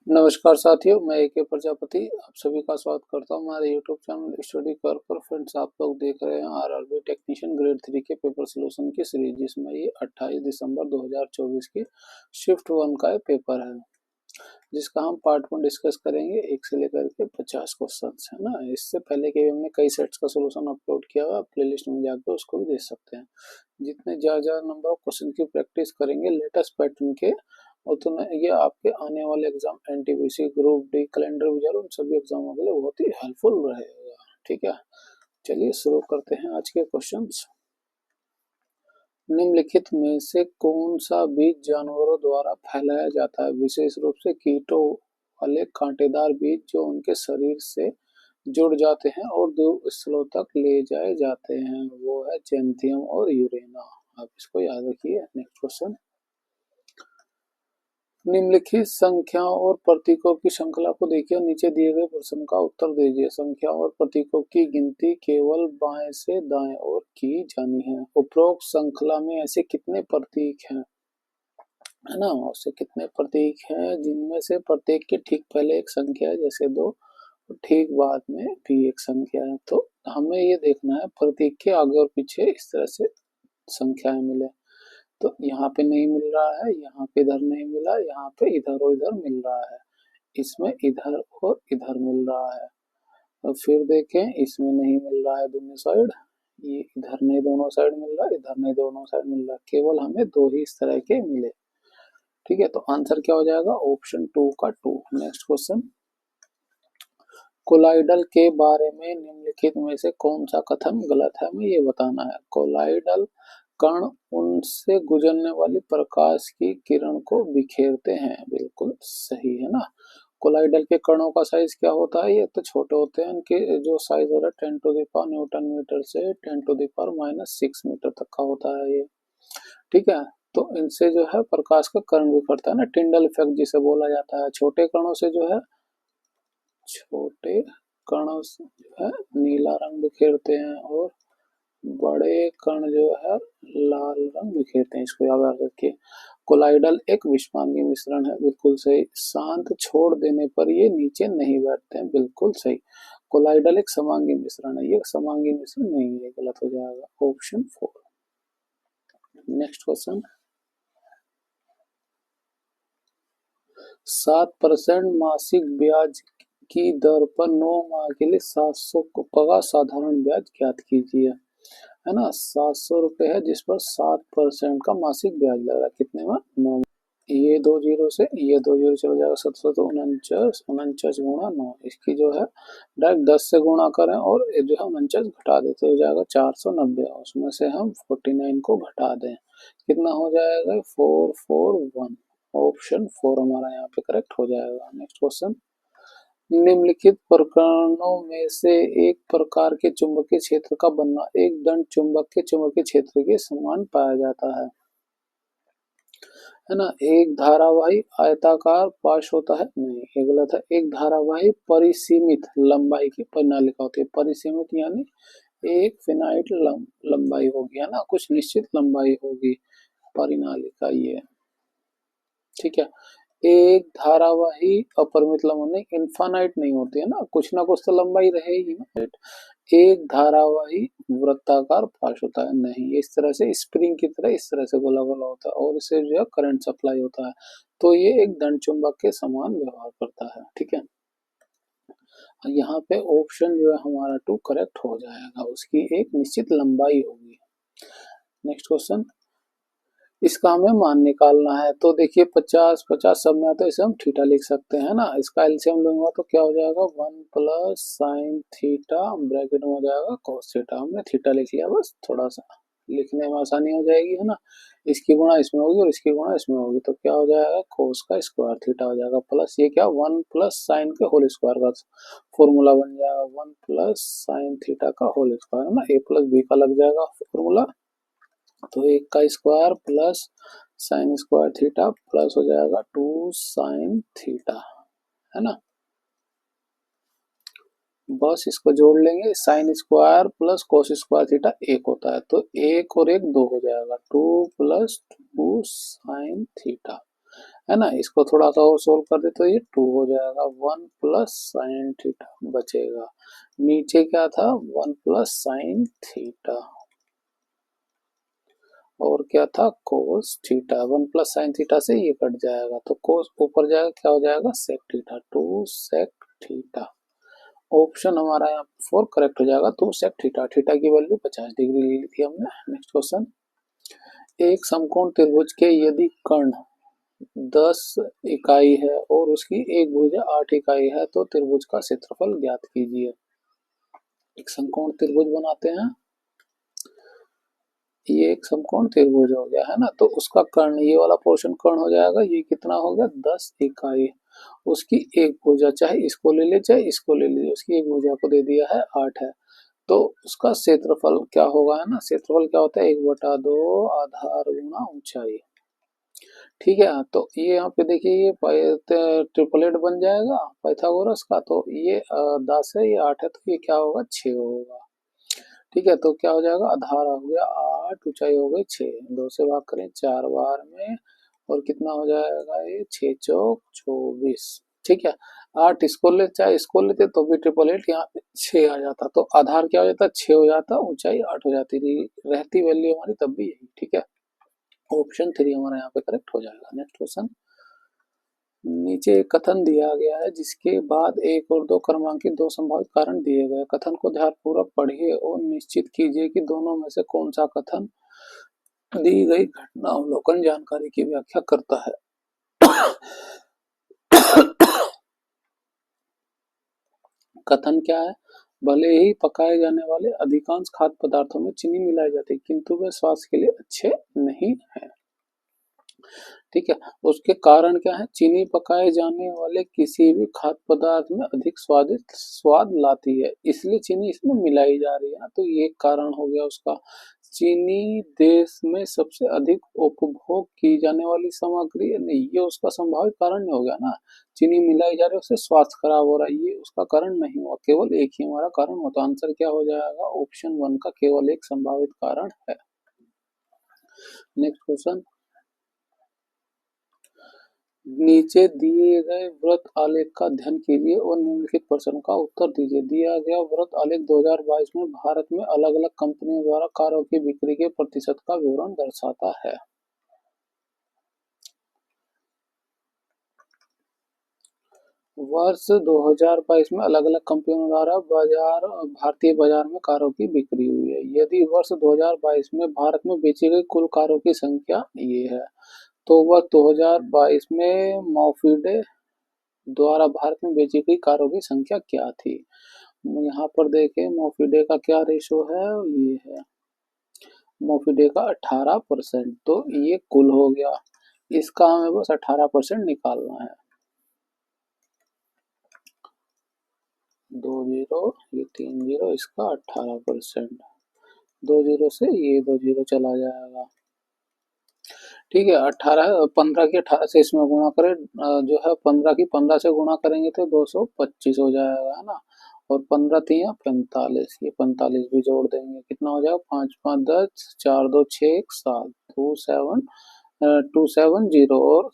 नमस्कार साथियों, मैं ए के प्रजापति आप सभी का स्वागत करता हूं हमारे यूट्यूब चैनल स्टडी कर पर। फ्रेंड्स, आप लोग देख रहे हैं आरआरबी टेक्नीशियन ग्रेड 3 के पेपर सोल्यूशन की सीरीज, जिसमें ये 28 दिसंबर 2024 की शिफ्ट 1 का पेपर है, जिसका हम पार्ट 1 डिस्कस करेंगे। 1 से लेकर के 50 क्वेश्चन है ना। इससे पहले के हमने कई सेट्स का सोल्यूशन अपलोड किया हुआ, प्लेलिस्ट में जाकर उसको भी देख सकते हैं। जितने ज़्यादा नंबर ऑफ क्वेश्चन की प्रैक्टिस करेंगे लेटेस्ट पैटर्न के, उतना ये आपके आने वाले exam NTPC, group D, calendar विजर, उन सभी एग्जामों के लिए बहुत ही हेल्पफुल रहेगा। ठीक है, चलिए शुरू करते हैं आज के क्वेश्चंस। निम्नलिखित में से कौन सा बीज जानवरों द्वारा फैलाया जाता है, विशेष रूप से कीटों वाले कांटेदार बीज जो उनके शरीर से जुड़ जाते हैं और दूर स्थलों तक ले जाए जाते हैं? वो है जेंथियम और यूरेना। आप इसको याद रखिए। नेक्स्ट क्वेश्चन, निम्नलिखित संख्याओं और प्रतीकों की श्रृंखला को देखिए, नीचे दिए गए प्रश्न का उत्तर दीजिए। संख्याओं और प्रतीकों की गिनती केवल बाएं से दाएं ओर की जानी है। उपरोक्त श्रृंखला में ऐसे कितने प्रतीक हैं, है ना, उससे कितने प्रतीक हैं जिनमें से प्रत्येक के ठीक पहले एक संख्या है, जैसे 2, ठीक बाद में भी एक संख्या है। तो हमें ये देखना है प्रतीक के आगे और पीछे इस तरह से संख्याएं मिले। तो यहाँ पे नहीं मिल रहा है, यहाँ पे इधर नहीं मिला, यहाँ पे इधर और इधर मिल रहा है, इसमें इधर और इधर मिल रहा है। और फिर देखें, इसमें नहीं मिल रहा है दोनों साइड, ये इधर नहीं दोनों साइड मिल रहा, इधर नहीं दोनों साइड मिल रहा, केवल हमें 2 ही इस तरह के मिले। ठीक है, तो आंसर क्या हो जाएगा? ऑप्शन 2 का 2। नेक्स्ट क्वेश्चन, कोलाइडल के बारे में निम्नलिखित में से कौन सा कथन गलत है, हमें ये बताना है। कोलाइडल कण उनसे गुजरने वाली प्रकाश की किरण को बिखेरते हैं, बिल्कुल सही है ना। कोलाइडल के कणों का साइज क्या होता है? ये तो छोटे होते हैं, इनके जो साइज होता है 10 to the power newton metre से 10 टू द पावर -6 मीटर तक का होता है ये। ठीक है, तो इनसे जो है प्रकाश का कर्ण बिखरता है ना, टिंडल इफेक्ट जिसे बोला जाता है। छोटे कणों से जो है, छोटे कणों से जो है नीला रंग बिखेरते हैं और बड़े कण जो है लाल रंग बिखेरते हैं। इसको याद रखिए। कोलाइडल एक विषमांगी मिश्रण है, बिल्कुल सही। शांत छोड़ देने पर ये नीचे नहीं बैठते हैं, बिल्कुल सही। कोलाइडल एक समांगी मिश्रण है, ये समांगी मिश्रण नहीं है, गलत हो जाएगा। ऑप्शन 4। नेक्स्ट क्वेश्चन, 7% मासिक ब्याज की दर पर 9 माह के लिए 700 का साधारण ब्याज ज्ञात कीजिए, है ना। 700 रुपये है, जिस पर 7% का मासिक ब्याज लग रहा है, कितने में? 9। ये 2 जीरो से ये 2 जीरो चला जाएगा, 700 तो 49, 49 गुणा 9, इसकी जो है डायरेक्ट 10 से गुणा करें और ये जो है 49 घटा देते हो जाएगा 490, उसमें से हम 49 को घटा दें, कितना हो जाएगा? 441। ऑप्शन 4 हमारा यहाँ पे करेक्ट हो जाएगा। नेक्स्ट क्वेश्चन, निम्नलिखित प्रकरणों में से एक प्रकार के चुंबकीय क्षेत्र का बनना एक दंड चुंबक के चुंबकीय क्षेत्र के समान पाया जाता है ना। एक धारावाही आयताकार पाश होता है, नहीं ये गलत है। एक धारावाही परिसीमित लंबाई की परिनालिका होती है। परिसीमित यानी एक फिनाइट लंबाई होगी, है ना, कुछ निश्चित लंबाई होगी परिनालिका ये। ठीक है, एक धारावाही अपरिमित लंबाई इनफाइनाइट नहीं होती है ना कुछ तो लंबाई रहेगी ना। एक धारावाही वृत्ताकार पाश होता है, नहीं, इस तरह से स्प्रिंग की तरह इस तरह से गोला गोला होता है और इससे जो है करंट सप्लाई होता है, तो ये एक दंड चुंबक के समान व्यवहार करता है। ठीक है, यहाँ पे ऑप्शन जो है हमारा 2 करेक्ट हो जाएगा, उसकी एक निश्चित लंबाई होगी। नेक्स्ट क्वेश्चन, इसका हमें मान निकालना है। तो देखिए 50 50 सब में, तो इसे हम थीटा लिख सकते हैं ना। इसका एलसीएम लूंगा तो क्या हो जाएगा? 1 प्लस साइन थीटा ब्रैकेट में हो जाएगा कॉस थीटा। हमने थीटा लिख लिया, बस थोड़ा सा लिखने में आसानी हो जाएगी, है ना। इसकी गुणा इसमें होगी और इसकी गुणा इसमें होगी, तो क्या हो जाएगा? कोस का स्क्वायर थीटा हो जाएगा, प्लस ये क्या 1 प्लस साइन के होल स्क्वायर का फॉर्मूला बन जाएगा, 1 प्लस साइन थीटा का होल स्क्वायर, है ना। ए प्लस बी का लग जाएगा फॉर्मूला, तो 1 का square plus sine square theta plus हो जाएगा 2 साइन थीटा, है ना। बस इसको जोड़ लेंगे, sine square plus cos square theta 1 होता है, तो 1 और 1 2 हो जाएगा, 2 प्लस 2 साइन थीटा, है ना। इसको थोड़ा सा और सोल्व कर दे तो ये 2 हो जाएगा, 1 प्लस साइन थीटा बचेगा। नीचे क्या था, 1 प्लस साइन थीटा, और क्या था, cos theta. 1 plus sine theta से ये कट जाएगा तो कोस ऊपर जाएगा, क्या हो जाएगा, sec theta, 2 sec theta. Option हमारा यहाँ 4 करेक्ट हो जाएगा, 2 सेक थीटा। थीटा की वैल्यू 50 डिग्री ली थी हमने। नेक्स्ट क्वेश्चन, एक समकोण त्रिभुज के यदि कर्ण 10 इकाई है और उसकी एक भुजा 8 इकाई है तो त्रिभुज का क्षेत्रफल ज्ञात कीजिए। एक समकोण त्रिभुज बनाते हैं, ये एक समकोण त्रिभुज हो गया है ना, तो उसका कर्ण, ये वाला पोर्शन कर्ण हो जाएगा, ये कितना हो गया, 10 इकाई। उसकी एक भुजा, चाहे इसको ले ले चाहे इसको ले लीजिए, उसकी एक भुजा को दे दिया है 8 है, तो उसका क्षेत्रफल क्या होगा, है ना। क्षेत्रफल क्या होता है, 1/2 आधार गुणा ऊंचाई। ठीक है, तो ये यहाँ पे देखिए, ये ट्रिपलेट बन जाएगा पाइथागोरस का, तो ये 10 है, ये 8 है, तो ये क्या होगा, 6 होगा। ठीक है, तो क्या हो जाएगा, आधार हो गया 8, ऊंचाई हो गई 6, 2 से भाग करें 4 बार में, और कितना हो जाएगा, ये 6 चौक 24। ठीक है, 8 इसको ले चाहे इसको लेते तो भी ट्रिपल एट यहाँ पे 6 आ जाता, तो आधार क्या हो जाता, 6 हो जाता, ऊंचाई 8 हो जाती थी, रहती वैल्यू हमारी तब भी यही। ठीक है, ऑप्शन 3 हमारा यहाँ पे करेक्ट हो जाएगा। नेक्स्ट क्वेश्चन, नीचे एक कथन दिया गया है जिसके बाद एक और दो क्रमांकित दो संभावित कारण दिए गए। कथन को ध्यानपूर्वक पढ़िए और निश्चित कीजिए कि दोनों में से कौन सा कथन दी गई घटना अवलोकन जानकारी की व्याख्या करता है। कथन क्या है, भले ही पकाए जाने वाले अधिकांश खाद्य पदार्थों में चीनी मिलाई जाती है किंतु वे स्वास्थ्य के लिए अच्छे नहीं है। ठीक है, उसके कारण क्या है, चीनी पकाए जाने वाले किसी भी खाद्य पदार्थ में अधिक स्वादिष्ट स्वाद लाती है, इसलिए चीनी इसमें मिलाई जा रही है ना, तो ये कारण हो गया उसका। चीनी देश में सबसे अधिक उपभोग की जाने वाली सामग्री है, नहीं, ये उसका संभावित कारण नहीं हो गया ना। चीनी मिलाई जा रही है, उससे स्वास्थ्य खराब हो रहा है, ये उसका कारण नहीं हुआ, केवल एक ही हमारा कारण होता। आंसर क्या हो जाएगा, ऑप्शन 1 का केवल एक संभावित कारण है। नेक्स्ट क्वेश्चन, नीचे दिए गए व्रत आलेख का अध्ययन कीजिए और निम्नलिखित प्रश्न का उत्तर दीजिए। दिया गया व्रत आलेख 2022 में भारत में अलग अलग कंपनियों द्वारा कारों की बिक्री के प्रतिशत का विवरण दर्शाता है। वर्ष 2022 में अलग अलग कंपनियों द्वारा भारतीय बाजार में कारों की बिक्री हुई है। यदि वर्ष 2022 में भारत में बेची गई कुल कारों की संख्या ये है, तो वर्ष 2022 में मॉर्फीडे द्वारा भारत में बेची गई कारों की संख्या क्या थी। यहाँ पर देखें, मॉर्फीडे का क्या रेशो है, ये है मॉर्फीडे का 18%, तो ये कुल हो गया, इसका हमें बस 18% निकालना है। 2 जीरो, ये 3 जीरो, इसका 18%, 2 जीरो से ये 2 जीरो चला जाएगा। ठीक है, 15 की 18 से इसमें गुणा करें, जो है 15 की 15 से गुणा करेंगे तो 225 हो जाएगा, है ना। और 15 तिया 45, ये 45 भी जोड़ देंगे, कितना हो जाएगा, 5 5 10, 4 2 6 1 7, 27 और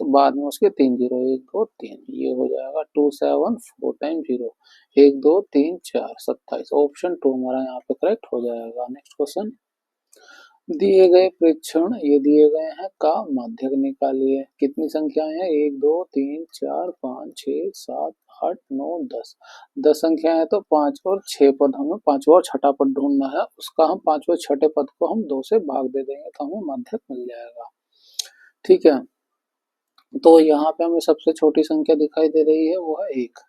बाद में उसके 3 जीरो, 1 2 3, ये हो जाएगा 274 टाइम जीरो, 1 2 3 4 27। ऑप्शन 2 हमारा यहाँ पे करेक्ट हो जाएगा। नेक्स्ट क्वेश्चन, दिए गए प्रेक्षण ये दिए गए हैं का माध्यक निकालिए। कितनी संख्याएं हैं, 1 2 3 4 5 6 7 8 9 10, 10 संख्याएं हैं, तो 5 और 6 पद, हमें पांचवा और छठा पद ढूंढना है, उसका हम पांचवें छठे पद को हम 2 से भाग दे देंगे तो हमें माध्यक मिल जाएगा। ठीक है, तो यहाँ पे हमें सबसे छोटी संख्या दिखाई दे रही है, वो है 1,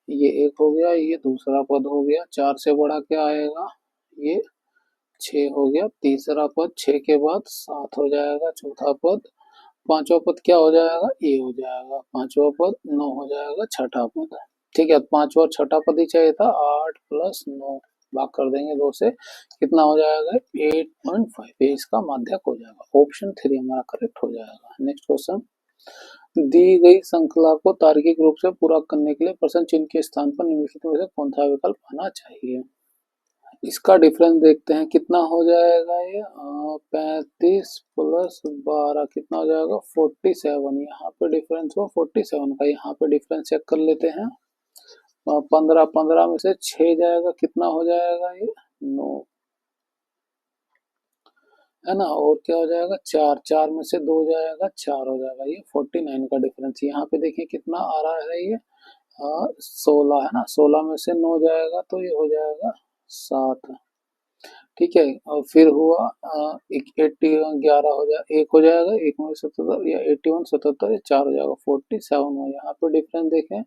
ये 1 हो गया, ये दूसरा पद हो गया, 4 से बड़ा क्या आएगा, ये 6 हो गया, तीसरा पद 6 के बाद 7 हो जाएगा, चौथा पद, पांचवा पद क्या हो जाएगा, ए हो जाएगा, पांचवा पद 9 हो जाएगा, छठा पद। ठीक है, पांचवा और छठा पद ही चाहिए था, 8 प्लस 9 भाग कर देंगे 2 से, कितना हो जाएगा, 8.5, ये इसका माध्यक हो जाएगा। ऑप्शन 3 हमारा करेक्ट हो जाएगा। नेक्स्ट क्वेश्चन, दी गई श्रृंखला को तार्किक रूप से पूरा करने के लिए प्रश्न चिन्ह के स्थान पर निम्नलिखित में से कौन सा विकल्प आना चाहिए। इसका डिफरेंस देखते हैं कितना हो जाएगा ये 35 प्लस 12 कितना हो जाएगा 47। यहाँ पे डिफरेंस हो 47 का, यहाँ पे डिफरेंस चेक कर लेते हैं। 15 15 में से 6 जाएगा, कितना हो जाएगा ये 9, है ना। और क्या हो जाएगा 4, 4 में से 2 जाएगा 4 हो जाएगा, ये 49 का डिफरेंस। यहाँ पे देखिए कितना आ रहा है ये 16, है ना। 16 में से 9 जाएगा तो ये हो जाएगा 7। ठीक है, और फिर हुआ 11 हो जाए, एक हो जाएगा, एक में 77 या 81 77 या 4 हो जाएगा 47 में। यहाँ पे डिफरेंस देखें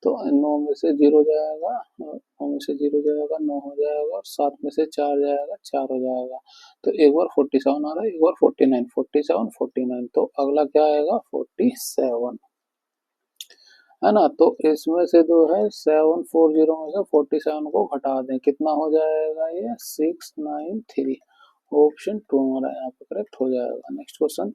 तो 9 में से 0 जाएगा, 9 में से 0 जाएगा 9 हो जाएगा, और 7 में से 4 जाएगा 4 हो जाएगा। तो एक बार 47 आ रहा है, एक बार 49, 47 49, तो अगला क्या आएगा 47, है ना। तो इसमें से जो है 740 में से 47 को घटा दें, कितना हो जाएगा ये 693। ऑप्शन 2 हमारा यहाँ पे करेक्ट हो जाएगा। नेक्स्ट क्वेश्चन,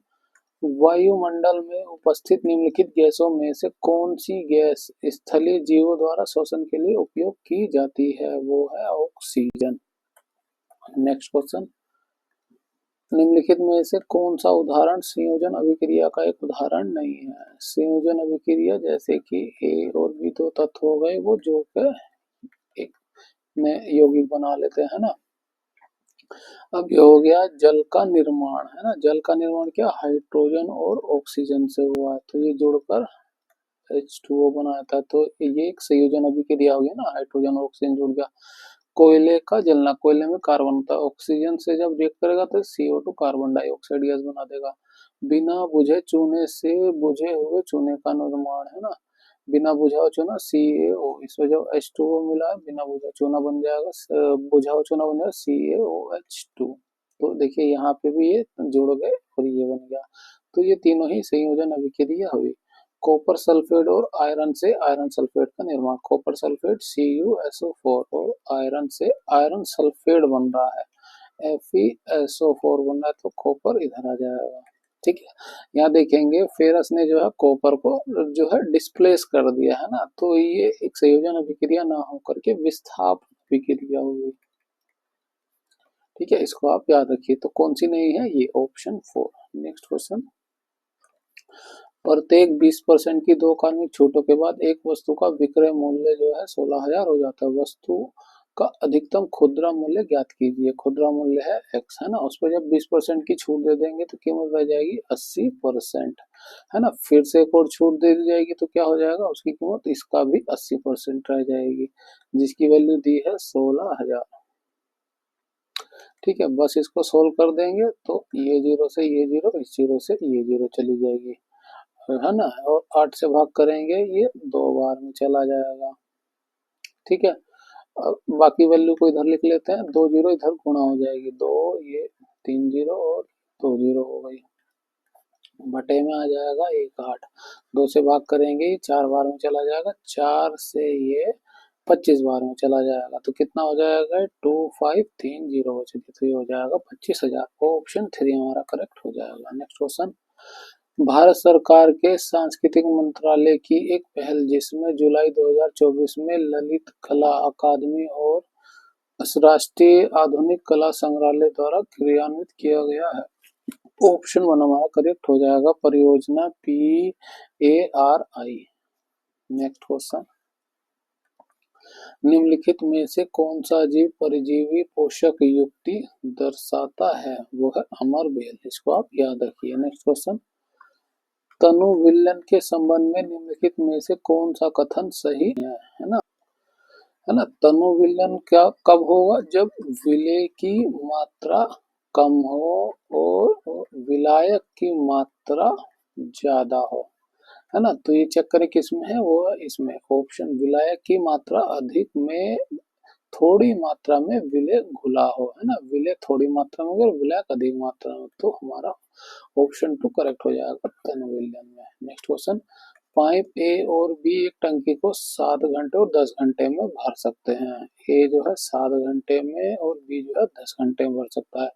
वायुमंडल में उपस्थित निम्नलिखित गैसों में से कौन सी गैस स्थलीय जीवों द्वारा श्वसन के लिए उपयोग की जाती है, वो है ऑक्सीजन। नेक्स्ट क्वेश्चन, निम्नलिखित में से कौन सा उदाहरण संयोजन अभिक्रिया का एक उदाहरण नहीं है। संयोजन अभिक्रिया जैसे कि ए और बी दो तत्व हो गए, वो जोड़कर एक में यौगिक बना लेते हैं ना। अब ये हो गया जल का निर्माण, है ना। जल का निर्माण क्या हाइड्रोजन और ऑक्सीजन से हुआ है, तो ये जुड़कर H2O बनाया था, तो ये एक संयोजन अभिक्रिया हो गया ना, हाइड्रोजन और ऑक्सीजन जुड़ गया। कोयले का जलना, कोयले में कार्बन होता है, ऑक्सीजन से जब रिएक्ट करेगा तो CO2 कार्बन डाइऑक्साइड गैस बना देगा। बिना बुझे चूने से बुझे हुए चूने का निर्माण, है ना। बिना बुझा हुआ चूना CaO, इसमें जब H2O मिला है बिना बुझा चूना बन जाएगा, बुझा हुआ चूना बन जाएगा CaOH2। तो देखिए यहाँ पे भी ये जुड़ गए और ये बन गया, तो ये तीनों ही संयोजन अभिक्रिया हुई। कॉपर सल्फेट और आयरन से आयरन सल्फेट का निर्माण, कॉपर सल्फेट CuSO4 और आयरन से आयरन सल्फेट बन रहा है, FeSO4 बन रहा है, तो कॉपर इधर आ जाएगा। ठीक है, यहाँ देखेंगे फेरस ने जो है कॉपर को जो है डिस्प्लेस कर दिया, है ना। तो ये एक संयोजन अभिक्रिया ना होकर के विस्थापन अभिक्रिया होगी। ठीक है, इसको आप याद रखिए। तो कौन सी नहीं है ये ऑप्शन 4। नेक्स्ट क्वेश्चन, प्रत्येक 20% की 2 कार्मिक छूटों के बाद एक वस्तु का विक्रय मूल्य जो है 16,000 हो जाता है। वस्तु का अधिकतम खुदरा मूल्य ज्ञात कीजिए। खुदरा मूल्य है x, है ना। उस पर जब 20% की छूट दे देंगे तो कीमत रह जाएगी 80%, है ना। फिर से एक और छूट दे दी जाएगी तो क्या हो जाएगा, उसकी कीमत इसका भी 80% रह जाएगी, जिसकी वैल्यू दी है 16,000। ठीक है, बस इसको सोल्व कर देंगे तो ये जीरो से ये जीरो, इस जीरो से ये जीरो चली जाएगी, है ना। और 8 से भाग करेंगे ये 2 बार में चला जाएगा। ठीक है, अब बाकी वैल्यू को इधर लिख लेते हैं, 2 जीरो इधर गुणा हो जाएगी, 2 ये 3 जीरो और 2 जीरो हो गई, बटे में आ जाएगा 1 8। 2 से भाग करेंगे 4 बार में चला जाएगा, 4 से ये 25 बार में चला जाएगा, तो कितना हो जाएगा 2530 हो जाएगी, तो ये हो जाएगा 25,000। ऑप्शन 3 हमारा करेक्ट हो जाएगा। नेक्स्ट क्वेश्चन, भारत सरकार के सांस्कृतिक मंत्रालय की एक पहल जिसमें जुलाई 2024 में ललित कला अकादमी और राष्ट्रीय आधुनिक कला संग्रहालय द्वारा क्रियान्वित किया गया है। ऑप्शन 1 हमारा करेक्ट हो जाएगा, परियोजना PARI। नेक्स्ट क्वेश्चन, निम्नलिखित में से कौन सा जीव परजीवी पोषक युक्ति दर्शाता है, वो है अमर बेल। इसको आप याद रखिए। नेक्स्ट क्वेश्चन, तनु विल्लन के संबंध में निम्नलिखित में से कौन सा कथन सही है ना। है ना, तनु विल्लन क्या कब होगा, जब विलय की मात्रा कम हो और विलायक की मात्रा ज्यादा हो, है ना। तो ये चेक करें किसमें है, वो है इसमें ऑप्शन, विलायक की मात्रा अधिक में थोड़ी मात्रा में विलय घुला हो, है ना। विलय थोड़ी मात्रा में और विलायक अधिक मात्रा में, तो हमारा ऑप्शन 2 करेक्ट हो जाएगा तनु विल्यन में। नेक्स्ट क्वेश्चन, पाइप ए और बी एक टंकी को 7 घंटे और 10 घंटे में भर सकते हैं। ए जो है 7 घंटे में और बी जो है 10 घंटे में भर सकता है,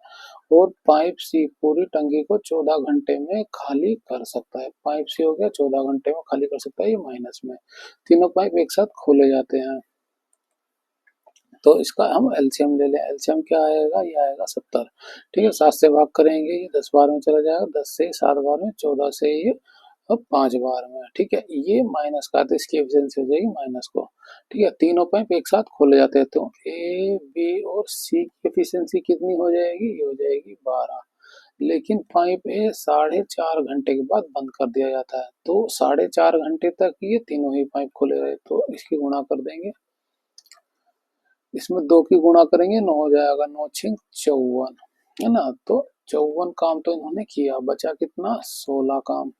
और पाइप सी पूरी टंकी को 14 घंटे में खाली कर सकता है। पाइप सी हो गया 14 घंटे में खाली कर सकता है, ये माइनस में। तीनों पाइप एक साथ खोले जाते हैं, तो इसका हम एलसीएम ले लें। एलसीएम क्या आएगा, ये आएगा 70। ठीक है, 7 से भाग करेंगे, ये 10 बार में चला जाएगा, 10 से 7 बार में, 14 से ये अब 5 बार में। ठीक है, ये माइनस का, तो इसकी एफिशिएंसी हो जाएगी माइनस को। ठीक है, तीनों पाइप एक साथ खोले जाते हैं, तो ए, बी और सी की एफिशिएंसी कितनी हो जाएगी, ये हो जाएगी 12। लेकिन पाइप ए 4.5 घंटे के बाद बंद कर दिया जाता है, तो 4.5 घंटे तक ये तीनों ही पाइप खुले रहे, तो इसकी गुणा कर देंगे। इसमें 2 की गुणा करेंगे, 9 हो जाएगा, 9 छिंग 54, है ना। तो 54 काम तो इन्होंने किया, बचा कितना, 16 काम।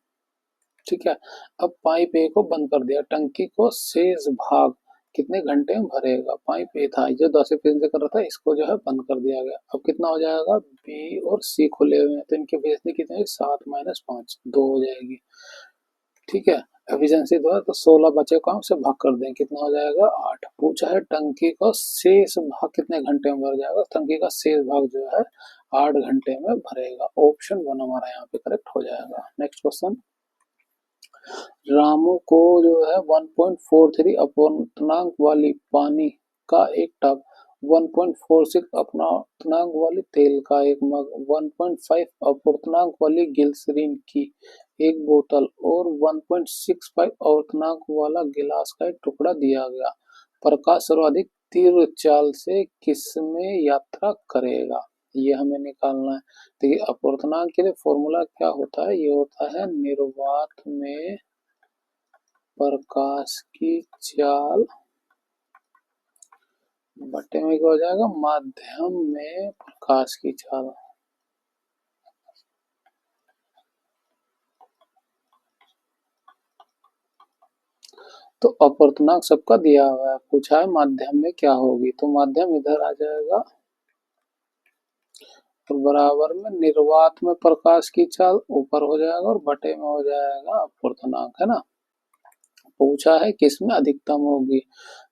ठीक है, अब पाइप ए को बंद कर दिया, टंकी को शेष भाग कितने घंटे में भरेगा। पाइप ए था जो 10 से कर रहा था, इसको जो है बंद कर दिया गया। अब कितना हो जाएगा, बी और सी खुले हुए हैं, तो इनकी एफिशिएंसी कितनी, 7 माइनस 5, 2 हो जाएगी। ठीक है, एफिशिएंसी 2 है, तो 16 बचे काम से भाग कर दें, कितना हो जाएगा, 8। पूछा है टंकी का शेष भाग कितने घंटे में भर जाएगा, टंकी का शेष भाग जो है 8 घंटे में भरेगा। ऑप्शन 1 हमारा यहाँ पे करेक्ट हो जाएगा। नेक्स्ट क्वेश्चन, रामू को जो है 1.43 अपवर्तनांक वाली पानी का एक टब, 1.46 अपवर्तनांक वाली तेल का एक मग, 1.5 अपवर्तनांक वाली ग्लिसरीन की एक बोतल और 1.65 अपवर्तनांक वाला गिलास का एक टुकड़ा दिया गया। प्रकाश सर्वाधिक तीव्र चाल से किसमें यात्रा करेगा, ये हमें निकालना है। देखिए, अपवर्तनांक के लिए फॉर्मूला क्या होता है, ये होता है निर्वात में प्रकाश की चाल बटे में क्या हो जाएगा, माध्यम में प्रकाश की चाल। तो अपवर्तनांक सबका दिया हुआ है, पूछा है माध्यम में क्या होगी, तो माध्यम इधर आ जाएगा और बराबर में निर्वात में प्रकाश की चाल ऊपर हो जाएगा और बटे में हो जाएगा अपवर्तनांक, है ना। पूछा है किसमें अधिकतम होगी,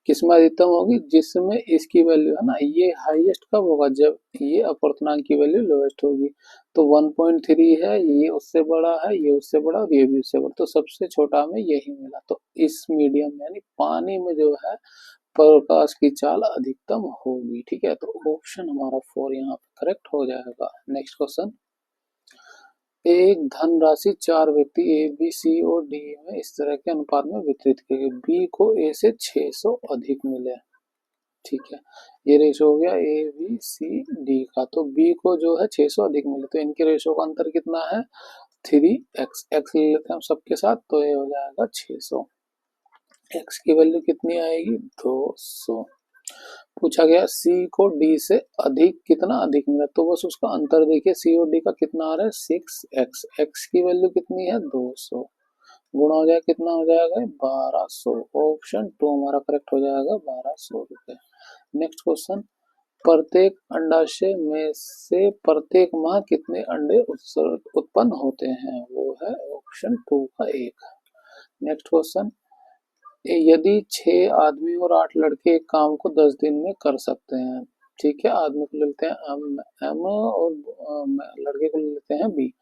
किसमें अधिकतम होगी, जिसमें इसकी वैल्यू है ना, ये हाईएस्ट कब होगा, जब ये अपवर्तनांक की वैल्यू लोएस्ट होगी। तो 1.3 है, ये उससे बड़ा है, ये उससे बड़ा और ये भी उससे बड़ा, तो सबसे छोटा हमें यही मिला। तो इस मीडियम में यानी पानी में जो है प्रकाश की चाल अधिकतम होगी। ठीक है, तो ऑप्शन हमारा 4 यहाँ पे करेक्ट हो जाएगा। नेक्स्ट क्वेश्चन, एक धनराशि 4 व्यक्ति ए, बी, सी और डी में इस तरह के अनुपात में वितरित की गई, बी को ए से 600 अधिक मिले। ठीक है, ये रेशो हो गया ए, बी, सी, डी का, तो बी को जो है 600 अधिक मिले, तो इनके रेशो का अंतर कितना है, 3x, x ले लेते हैं हम सबके साथ, तो ये हो जाएगा 600। x की वैल्यू कितनी आएगी, 200। पूछा गया सी को डी से अधिक कितना अधिक मिला, तो बस उसका अंतर देखिए, सी और डी का कितना आ रहा है, 6x, x की वैल्यू कितनी है, 200, गुणा हो जाएगा, कितना हो जाएगा, 1200। ऑप्शन 2 हमारा करेक्ट हो जाएगा, 1200 रुपए। नेक्स्ट क्वेश्चन, प्रत्येक अंडाशय में से प्रत्येक माह कितने अंडे उत्पन्न होते हैं, वो है ऑप्शन 2 का 1। नेक्स्ट क्वेश्चन, यदि 6 आदमी और 8 लड़के एक काम को 10 दिन में कर सकते हैं, ठीक है, आदमी को ले लेते हैं एम और लड़के को ले लेते हैं बी,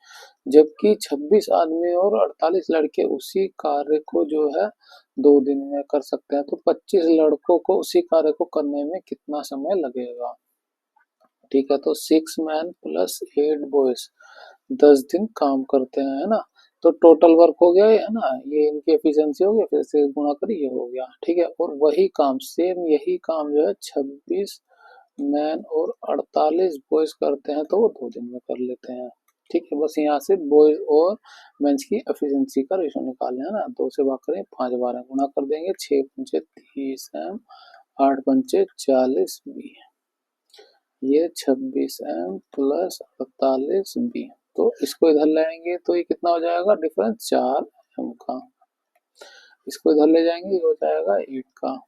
जबकि 26 आदमी और 48 लड़के उसी कार्य को जो है 2 दिन में कर सकते हैं, तो 25 लड़कों को उसी कार्य को करने में कितना समय लगेगा। ठीक है, तो 6 मैन प्लस 8 बॉयज 10 दिन काम करते हैं, है ना। तो टोटल वर्क हो गया, है ना, ये इनकी एफिशिएंसी हो गया, फिर से गुणा करिए, ये हो गया। ठीक है, और वही काम, सेम यही काम जो है 26 मैन और 48 बॉयज करते हैं, तो वो 2 दिन में कर लेते हैं। ठीक है, बस यहाँ से बॉयज और मेंस की एफिशिएंसी का रेशो निकालना है ना, 2 से भाग करें, 5 बार गुणा कर देंगे, 6 पंचे 30 एम, 8 पंचे 40 बी, ये 26 एम प्लस 48 बी, तो इसको इधर लाएंगे तो ये कितना हो जाएगा, डिफरेंस 4 एम का, इसको इधर ले जाएंगे, ये हो जाएगा 8 का,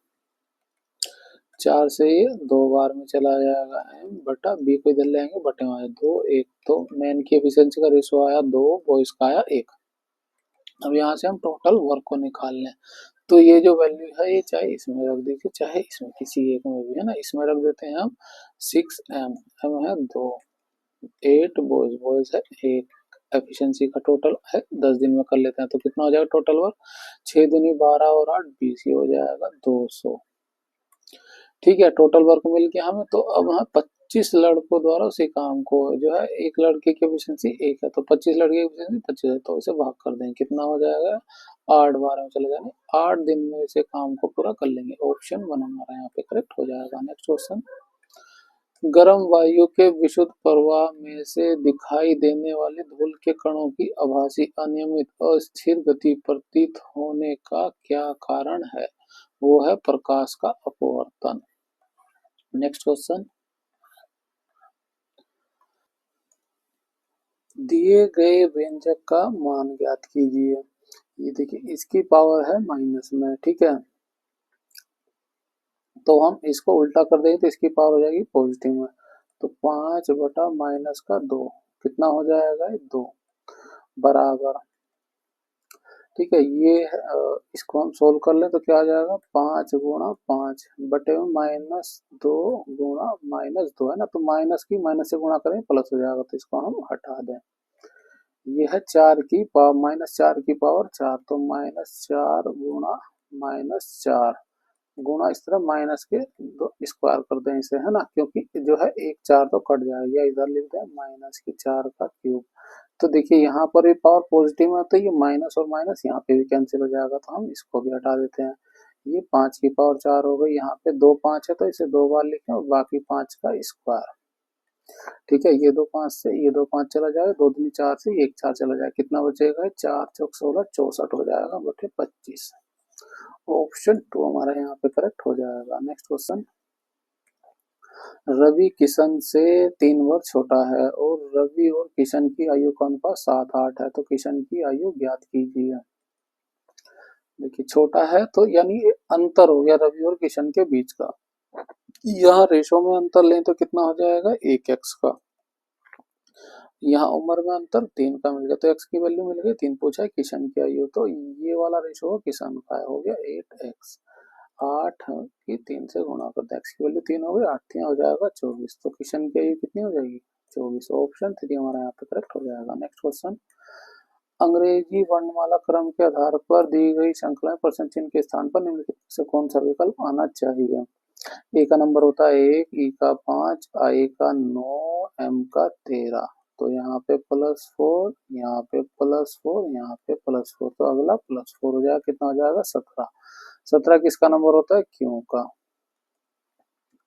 4 से ये 2 बार में चला जाएगा, एम बटा बी को इधर ले आएंगे, बटे में आया 2 1, तो मैन की एफिशिएंसी का रेशो आया 2, बॉयज का आया 1। अब यहाँ से हम टोटल वर्क को निकाल लें, तो ये जो वैल्यू है ये चाहे इसमें रख दीजिए, चाहे इसमें किसी एक में भी, है ना, इसमें रख देते हैं हम 6 एम, एम है 2, 8 बॉयज, बॉयज है 1, एफिशिएंसी का टोटल है 10 दिन में कर लेते हैं, तो कितना हो जाएगा टोटल वर्क, 6 दूनी 12 और 8 20, हो जाएगा 200। ठीक है, टोटल वर्क मिल गया हमें। तो अब हम 25 लड़कों द्वारा उसी काम को जो है, एक लड़के की एफिशिएंसी 1 है तो 25 लड़के की एफिशिएंसी 25 है, तो इसे भाग कर देंगे, कितना हो जाएगा 8 12 में चले जाएंगे, 8 दिन में इसे काम को पूरा कर लेंगे। ऑप्शन 1 हमारा यहाँ पे करेक्ट हो जाएगा। नेक्स्ट क्वेश्चन, गर्म वायु के विशुद्ध प्रवाह में से दिखाई देने वाले धूल के कणों की आभासी अनियमित अस्थिर गति प्रतीत होने का क्या कारण है? वो है प्रकाश का अपवर्तन। नेक्स्ट क्वेश्चन, दिए गए व्यंजक का मान ज्ञात कीजिए। ये देखिए, इसकी पावर है माइनस में, ठीक है, तो हम इसको उल्टा कर देंगे तो इसकी पावर हो जाएगी पॉजिटिव में। तो 5 बटा माइनस का 2 कितना हो जाएगा? 2 बराबर, ठीक है। ये इसको हम सोल्व कर लें तो क्या आ जाएगा? 5 गुणा 5 बटे में -2 गुणा -2 है ना, तो माइनस की माइनस से गुणा करें प्लस हो जाएगा, तो इसको हम हटा दें। ये है 4 की पावर -4 की पावर 4, तो -4 गुणा -4 गुणा इस तरह माइनस के 2 स्क्वायर कर दें इसे, है ना, क्योंकि जो है एक 4 तो कट जाएगा, या इधर लिख दें माइनस की 4 का क्यूब। तो देखिए यहाँ पर भी पावर पॉजिटिव है तो ये माइनस और माइनस यहाँ पे भी कैंसिल हो जाएगा, तो हम इसको भी हटा देते हैं। ये 5 की पावर 4 हो गई, यहाँ पे 2 5 है तो इसे 2 बार लिखें और बाकी 5 का स्क्वायर, ठीक है। ये 2 5 से ये 2 5 चला जाएगा, 2 दूनी 4 से 1 4 चला जाएगा, कितना बचेगा? 4 चौक 16 64 हो जाएगा बटे 25। ऑप्शन 2 हमारा यहाँ पे करेक्ट हो जाएगा। नेक्स्ट क्वेश्चन, रवि किशन से 3 वर्ष छोटा है और रवि और किशन की आयु का अनुपात 7 8 है, तो किशन की आयु ज्ञात कीजिए। देखिए, छोटा है तो यानी अंतर हो गया रवि और किशन के बीच का, यहाँ रेशो में अंतर लें तो कितना हो जाएगा? 1x का। यहाँ उम्र में अंतर 3 का मिल गया, तो x की वैल्यू मिल गई 3, पूछा है किशन की आयु, तो ये वाला रेशो किशन का हो गया 8x। 8 की 3 से गुणा करते हैं, x की वैल्यू 3 हो गई, 8 3 हो जाएगा 24, तो किशन की आयु कितनी हो जाएगी? 24। ऑप्शन 3 हमारा यहाँ पे करेक्ट हो जाएगा। नेक्स्ट क्वेश्चन, अंग्रेजी वर्णमाला क्रम के आधार पर दी गई श्रृंखला प्रश्न चिन्ह के स्थान पर निम्नलिखित से कौन सा विकल्प आना चाहिए? ए का नंबर होता है 1, ई का 5, आई का 9, एम का 13, तो यहाँ पे +4, यहाँ पे +4, यहाँ पे +4, तो अगला +4 हो जाएगा, कितना हो जाएगा? 17। 17 किसका नंबर होता है? क्यों का,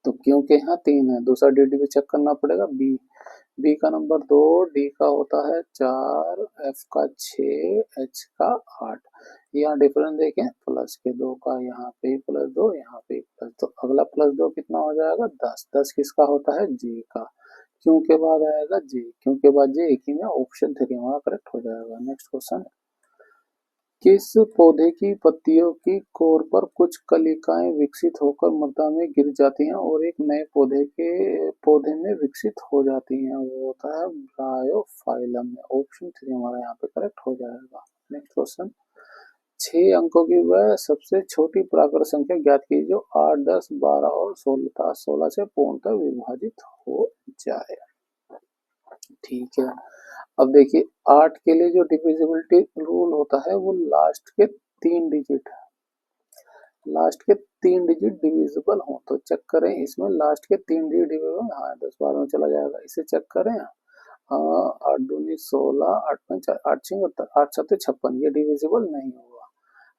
तो क्यों के यहाँ 3 है, दूसरा डी भी चेक करना पड़ेगा। बी, बी का नंबर 2, डी का होता है 4, एफ का 6, एच का 8। यहाँ डिफरेंस देखें, प्लस के 2 का, यहाँ पे +2, यहाँ पे प्लस, तो अगला +2 कितना हो जाएगा? 10। 10 किसका होता है? जे का। क्यों के बाद आएगा जे, क्यों के बाद जे एक ही में, ऑप्शन 3 हमारा करेक्ट हो जाएगा। नेक्स्ट क्वेश्चन, किस पौधे की पत्तियों की कोर पर कुछ कलिकाएं विकसित होकर मृदा में गिर जाती हैं और एक नए पौधे में विकसित हो जाती हैं? वो होता है ब्रायोफाइलम में। ऑप्शन 3 हमारा यहाँ पे करेक्ट हो जाएगा। नेक्स्ट क्वेश्चन, 6 अंकों की वह सबसे छोटी प्राकृत संख्या ज्ञात कीजिए जो 8 10 12 और 16 से पूर्णतः विभाजित हो जाए। ठीक है, अब देखिए 8 के लिए जो डिविजिबिलिटी रूल होता है वो लास्ट के 3 डिजिट, लास्ट के 3 डिजिट डिविजिबल हो तो चेक करें, इसमें लास्ट के 3 डिजिट डिविजिबल, हाँ 10 12 में चला जाएगा, इसे चेक करें। हाँ, 8 दूनी 16, 8 5 8 6 8 7 56, ये डिविजिबल नहीं होगा,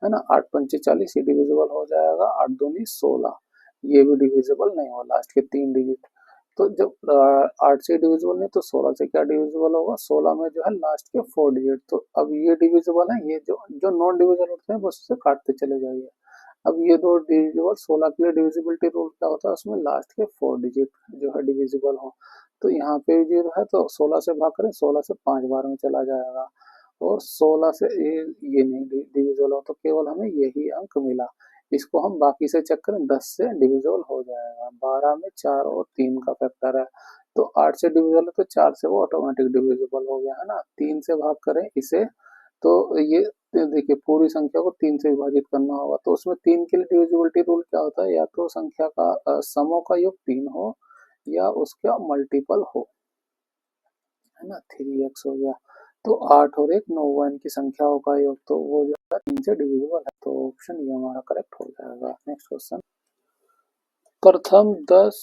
है ना। 8 5 40, ये डिविजिबल हो जाएगा। 8 दूनी 16, ये भी डिविजिबल नहीं होगा, लास्ट के 3 डिजिट। तो जब 8 से डिविजिबल नहीं तो 16 से क्या डिविजिबल होगा? 16 में जो है लास्ट के 4 डिजिट, तो अब ये डिविजिबल है, ये जो जो नॉन डिविजिबल होते हैं बस उसे काटते चले जाइए। अब ये दो डिविजिबल 16 के लिए डिविजिबिलिटी रूल क्या होता है? उसमें लास्ट के 4 डिजिट जो है डिविजिबल हो, तो यहाँ पे 0 है तो 16 से भाग करें, 16 से 5 बार में चला जाएगा, और 16 से ये नहीं डिविजिबल हो तो केवल हमें यही अंक मिला। इसको हम बाकी से चेक करें, 10 से डिविजिबल हो जाएगा, 12 में 4 और 3 का फैक्टर है, तो 8 से डिविजिबल है तो 4 से वो ऑटोमेटिक डिविजिबल हो गया, है ना। 3 से भाग करें इसे, तो ये देखिए पूरी संख्या को 3 से विभाजित करना होगा, तो उसमें 3 के लिए डिविजिबिलिटी रूल क्या होता है? या तो संख्या का समों का योग 3 हो या उसका मल्टीपल हो, है ना। 3x हो गया, तो 8 और 1 9 इनकी संख्याओं का योग, तो वो जो है 3 से डिविजिबल है, तो ऑप्शन ये हमारा करेक्ट हो जाएगा। नेक्स्ट क्वेश्चन, प्रथम 10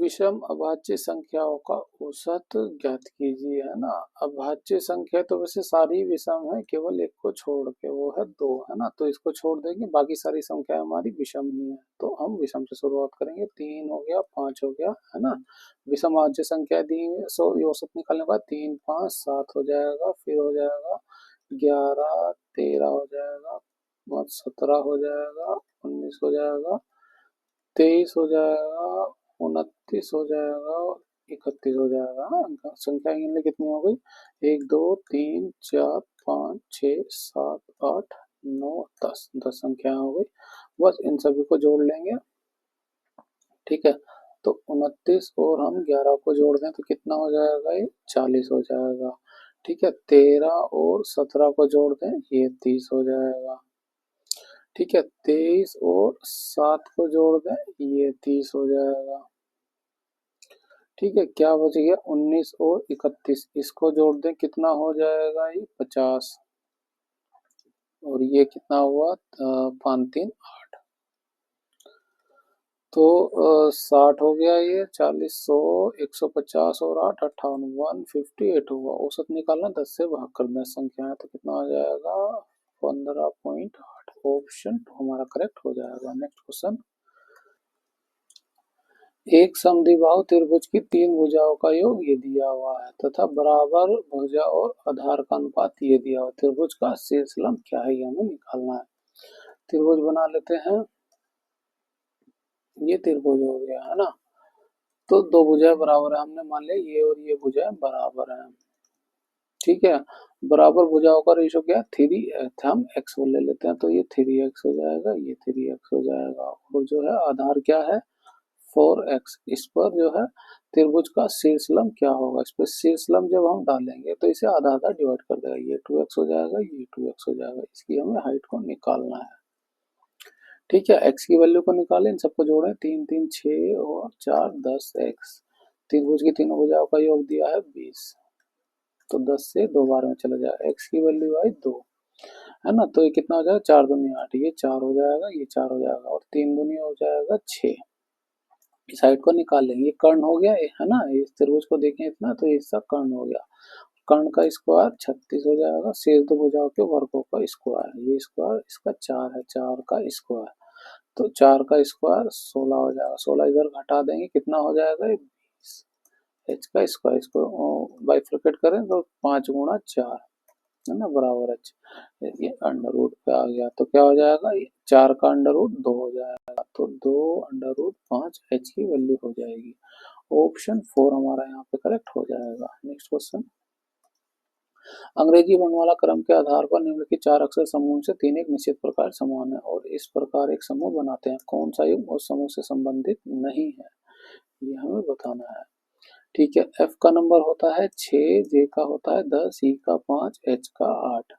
विषम अभाज्य संख्याओं का औसत ज्ञात कीजिए, है ना। अभाज्य संख्या तो वैसे सारी विषम है, केवल एक को छोड़ के, वो है 2, है ना। तो इसको छोड़ देंगे, बाकी सारी संख्या हमारी विषम ही है। तो हम विषम से शुरुआत करेंगे। 3 हो गया, 5 हो गया, है ना। विषम अभाज्य संख्या दी हुई है, सो ये औसत निकालने के बाद 3 5 7 हो जाएगा, फिर हो जाएगा 11 13 हो जाएगा, 17 हो जाएगा, 19 हो जाएगा, 23 हो जाएगा, 29 हो जाएगा, 31 हो जाएगा। हाँ, संख्या गिनने कितनी हो गई? 1 2 3 4 5 6 7 8 9 10, 10 संख्या हो गई। बस इन सभी को जोड़ लेंगे, ठीक है। तो 29 और हम 11 को जोड़ दें तो कितना हो जाएगा? ये 40 हो जाएगा, ठीक है। 13 और 17 को जोड़ दें, ये 30 हो जाएगा, ठीक है। 23 और 7 को जोड़ दें, ये 30 हो जाएगा, ठीक है। क्या बच गया? 19 और 31, इसको जोड़ दें, कितना हो जाएगा? ये 50, और ये कितना हुआ? 5 3 8, तो 60 हो गया, ये 40 100 150 और 8 58 158 हुआ। औसत निकालना 10 से भाग कर दें संख्या है, तो कितना हो जाएगा? 15.8। ऑप्शन हमारा करेक्ट हो जाएगा। नेक्स्ट क्वेश्चन, एक समद्विबाहु त्रिभुज की 3 भुजाओं का योग ये दिया हुआ है तथा बराबर भुजा और आधार का अनुपात ये दिया हुआ है। त्रिभुज का शीर्ष लंब क्या है, ये हमें निकालना है। त्रिभुज बना लेते हैं, ये त्रिभुज हो गया, है ना। तो दो भुजाएं बराबर है, हमने मान लिया ये और ये भुजाएं बराबर है, ठीक है। बराबर भुजाओं का रेशो क्या है? 3, हम एक्स को ले लेते हैं, तो ये 3x हो जाएगा, ये 3x हो जाएगा, और जो है आधार क्या है? 4x। इस पर जो है त्रिभुज का शीर्ष लंब क्या होगा? इस पर शीर्ष लंब जब हम डालेंगे तो इसे आधा आधा डिवाइड कर देगा, ये 2x हो जाएगा, ये 2x हो जाएगा। इसकी हमें हाइट को निकालना है, ठीक है। x की वैल्यू को निकालें, इन सबको जोड़ें, 3 3 6 और 4 10 x। त्रिभुज की तीनों भुजाओं का योग दिया है 20, तो 10 से 2 बार में चला जाएगा। x की वैल्यू आई 2, है ना। तो ये कितना हो जाएगा? 4 दूनी 8, ये 4 हो जाएगा, ये 4 हो जाएगा, और 3 दूनी हो जाएगा 6। इस साइड को निकाल लेंगे, ये कर्ण हो गया, है ना। इस त्रिभुज को देखें इतना, तो ये इसका कर्ण हो गया। कर्ण का स्क्वायर 36 हो जाएगा, शेष दो भुजाओं के वर्गों का स्क्वायर, ये स्क्वायर इसका 4 है, 4 का स्क्वायर, तो 4 का स्क्वायर 16 हो जाएगा। 16 इधर घटा देंगे, कितना हो जाएगा? ये 20। एच का स्क्वायर, इसको बाइफरकेट करें तो 5 गुणा 4, है ना, बराबर एच। ये अंडर रूट पे आ गया, तो क्या हो जाएगा? 4 का अंडर रूट 2 हो जाएगा, तो 2 अंडर रूट 5 एच की वैल्यू हो जाएगी। ऑप्शन 4 हमारा यहाँ पे करेक्ट हो जाएगा। नेक्स्ट क्वेश्चन, अंग्रेजी वर्णमाला क्रम के आधार पर निम्नलिखित 4 अक्षर समूह से 3 एक निश्चित प्रकार समान है और इस प्रकार एक समूह बनाते हैं। कौन सा युग्म उस समूह से संबंधित नहीं है, ये हमें बताना है, ठीक है। एफ का नंबर होता है 6, जे का होता है 10, ई का 5, एच का 8।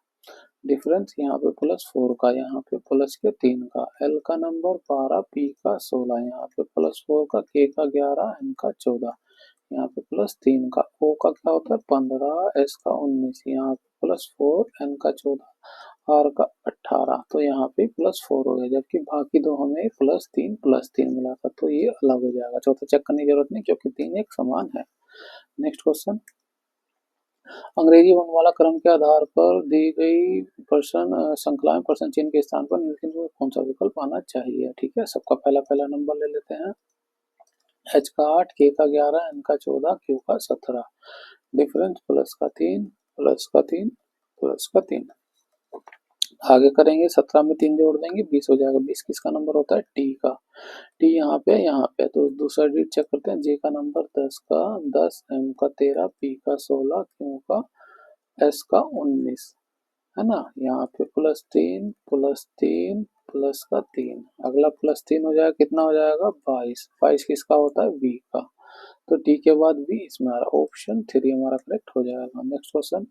डिफरेंस यहाँ पे +4 का, यहाँ पे प्लस के 3 का। एल का नंबर 12, पी का 16, यहाँ पे +4 का, के का 11, एन का 14, यहाँ पे +3 का। ओ का क्या होता है? 15, एस का 19, यहाँ पे +4, एन का 14, आर का 18, तो यहाँ पे +4 हो गया, जबकि बाकी दो हमें +3 मिला था, तो ये अलग हो जाएगा। चौथा चेक करने की जरूरत नहीं, क्योंकि 3 एक समान है। नेक्स्ट क्वेश्चन, अंग्रेजी वर्णमाला क्रम के आधार पर दी गई प्रश्न श्रृंखला में प्रश्न चिन्ह के स्थान पर निम्नलिखित में कौन सा विकल्प आना चाहिए, ठीक है। सबका पहला पहला नंबर ले लेते हैं। एच का 8, के का 11, एन का 14, क्यू का 17। डिफरेंस +3, +3, +3। आगे करेंगे, 17 में 3 जोड़ देंगे, 20 हो जाएगा। 20 किसका नंबर होता है? टी का। टी यहाँ पे, तो दूसरा डिजिट चेक करते हैं। जे का नंबर 10 का 10, एम का 13, पी का 16, क्यू का, एस का 19, है ना। यहाँ पे +3, +3, प्लस का 3, अगला +3 हो जाएगा, कितना हो जाएगा? 22। 22 किसका होता है? बी का। तो टी के बाद बी, इसमें आ रहा ऑप्शन 3 हमारा करेक्ट हो जाएगा। नेक्स्ट क्वेश्चन,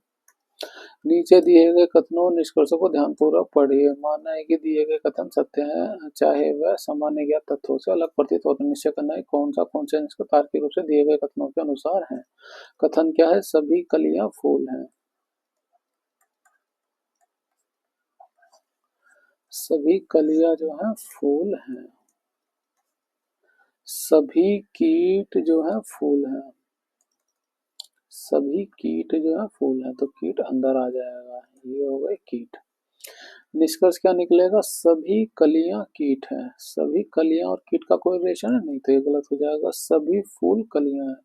नीचे दिए गए कथनों और निष्कर्षों को ध्यानपूर्वक पढ़िए। मानना है कि दिए गए कथन सत्य हैं, चाहे वह सामान्य ज्ञात तथ्यों से अलग प्रतीत हो, तो निश्चय करना है कौन से निष्कर्ष तार्किक रूप से दिए गए कथनों के अनुसार है। कथन क्या है? सभी कलियां फूल हैं, सभी कलियां जो है फूल हैं। सभी कीट जो है फूल हैं, सभी कीट जो है फूल हैं, तो कीट अंदर आ जाएगा, ये हो गए कीट। निष्कर्ष क्या निकलेगा, सभी कलियां कीट हैं, सभी कलियां और कीट का कोई रिलेशन है नहीं, तो ये गलत हो जाएगा। सभी फूल कलियां हैं,